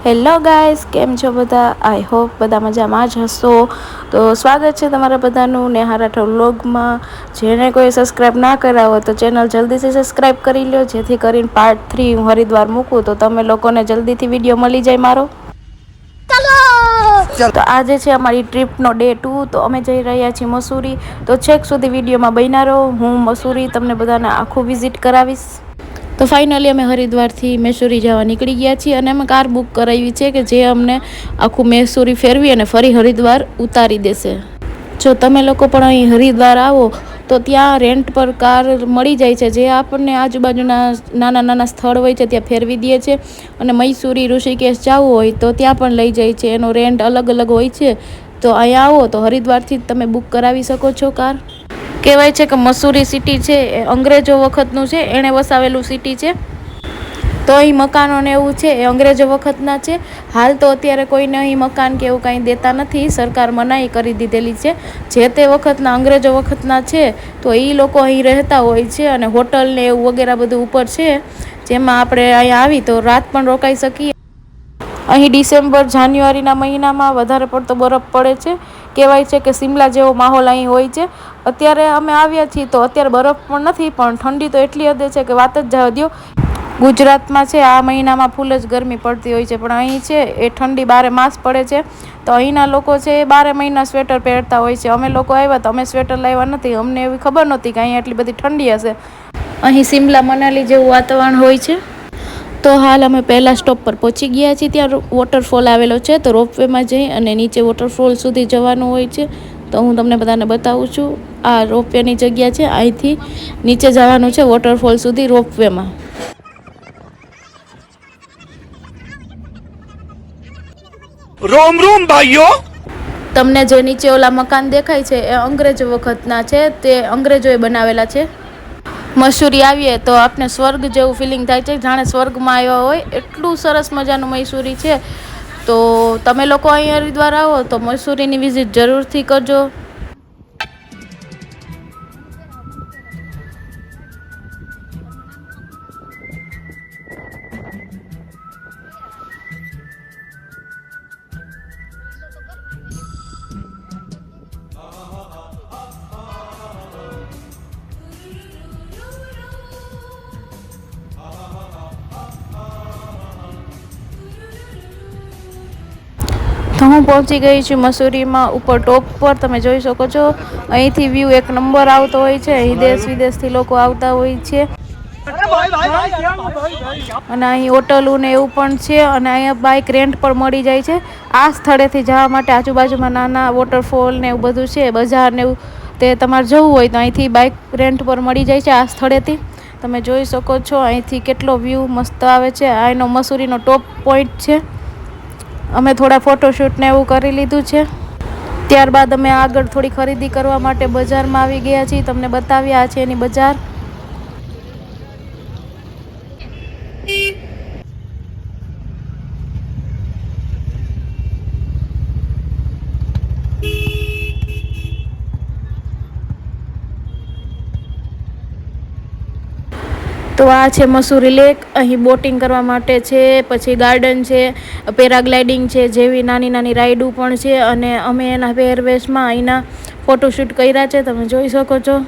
Hello guys, કેમ છો બધા? આઈ હોપ બધા મજામાં જ હશો. તો સ્વાગત છે તમારા બધાનું નેહા રાઠોડ વ્લોગમાં. જેને કોઈ સબસ્ક્રાઈબ ના કર્યા હોય તો ચેનલ જલ્દીથી સબસ્ક્રાઈબ કરી લો, જેથી કરીને પાર્ટ 3 હું હરિદ્વાર મૂકું તો તમે લોકોને જલ્દીથી વિડીયો મળી જાય મારો. તો આજે છે અમારી ટ્રીપનો ડે 2. તો અમે જઈ રહ્યા છીએ મસૂરી. તો છેક સુધી વિડીયોમાં બન્યા રહો. હું મસૂરી તમને બધાને આખું વિઝિટ કરાવીશ. તો ફાઇનલી અમે હરિદ્વારથી મૈસૂરી જવા નીકળી ગયા છીએ અને અમે કાર બુક કરાવી છે કે જે અમને આખું મૈસૂરી ફેરવી અને ફરી હરિદ્વાર ઉતારી દેશે. જો તમે લોકો પણ અહીં હરિદ્વાર આવો તો ત્યાં રેન્ટ પર કાર મળી જાય છે, જે આપણને આજુબાજુના નાના નાના સ્થળ હોય છે ત્યાં ફેરવી દે છે. અને મૈસૂરી ઋષિકેશ જવું હોય તો ત્યાં પણ લઈ જાય છે. એનો રેન્ટ અલગ અલગ હોય છે. તો અહીંયા આવો તો હરિદ્વારથી તમે બુક કરાવી શકો છો કાર. કહેવાય છે કે મસૂરી સિટી છે એ અંગ્રેજો વખતનું છે, એણે વસાવેલું સિટી છે. તો અહીં મકાનો ને એવું છે એ અંગ્રેજો વખતના છે. હાલ તો અત્યારે કોઈને અહીં મકાન કે એવું કાંઈ દેતા નથી, સરકાર મનાઈ કરી દીધેલી છે. જે તે વખતના અંગ્રેજો વખતના છે તો એ લોકો અહીં રહેતા હોય છે અને હોટલ ને એવું વગેરે બધું ઉપર છે, જેમાં આપણે અહીંયા આવી તો રાત પણ રોકાઈ શકીએ. અહીં ડિસેમ્બર જાન્યુઆરીના મહિનામાં વધારે પડતો બરફ પડે છે. કહેવાય છે કે શિમલા જેવો માહોલ અહીં હોય છે. અત્યારે અમે આવ્યા છીએ તો અત્યારે બરફ પણ નથી, પણ ઠંડી તો એટલી હદે છે કે વાત જ જવા દો. ગુજરાતમાં છે આ મહિનામાં ફૂલ જ ગરમી પડતી હોય છે, પણ અહીં છે એ ઠંડી 12 માસ પડે છે. તો અહીંના લોકો છે એ 12 મહિના સ્વેટર પહેરતા હોય છે. અમે લોકો આવ્યા તો અમે સ્વેટર લાવ્યા નથી, અમને એવી ખબર નહોતી કે અહીં એટલી બધી ઠંડી હશે. અહીં શિમલા મનાલી જેવું વાતાવરણ હોય છે. તો હાલ અમે પહેલા સ્ટોપ પર પહોંચી ગયા છીએ. ત્યાં વોટરફોલ આવેલો છે, તો રોપવેમાં જઈ અને નીચે વોટરફોલ સુધી જવાનું હોય છે. તો હું તમને બધાને બતાવું છું. આ રોપવેની જગ્યા છે, અહીંથી નીચે જવાનું છે વોટરફોલ સુધી રોપવેમાં. રોમ રોમ ભાઈઓ. તમને જે નીચે ઓલા મકાન દેખાય છે એ અંગ્રેજો વખતના છે, તે અંગ્રેજોએ બનાવેલા છે. મસૂરી આવીએ તો આપને સ્વર્ગ જેવું ફિલિંગ થાય છે, જાણે સ્વર્ગમાં આવ્યા હોય. એટલું સરસ મજાનું મૈસૂરી છે. તો તમે લોકો અહીં હરિદ્વાર આવો તો મૈસૂરીની વિઝિટ જરૂરથી કરજો. તો હું પહોંચી ગઈ છું મસૂરીમાં. ઉપર ટોપ પર તમે જોઈ શકો છો, અહીંથી વ્યૂ એક નંબર આવતો હોય છે. અહીં દેશ વિદેશથી લોકો આવતા હોય છે. અને અહીં હોટલું ને એવું પણ છે, અને અહીંયા બાઇક રેન્ટ પર મળી જાય છે. આ સ્થળેથી જવા માટે આજુબાજુમાં નાના વોટરફોલ ને એવું બધું છે, બજાર ને એવું, તે તમારે જવું હોય તો અહીંથી બાઇક રેન્ટ પર મળી જાય છે. આ સ્થળેથી તમે જોઈ શકો છો અહીંથી કેટલો વ્યૂ મસ્ત આવે છે. આ એનો મસૂરીનો ટોપ પોઈન્ટ છે. અમે થોડા ફોટોશૂટ ને એવું કરી લીધું છે. ત્યારબાદ અમે આગળ થોડી ખરીદી કરવા માટે બજારમાં આવી ગયા છીએ. તમને બતાવ્યા છે એની બજાર. તો આ છે મસૂરી લેક. અહીં બોટિંગ કરવા માટે છે, પછી ગાર્ડન છે, પેરાગ્લાઇડિંગ છે, જેવી નાની નાની રાઈડો પણ છે. અને અમે એના પહેરવેશમાં અહીંના ફોટોશૂટ કર્યા છે, તમે જોઈ શકો છો.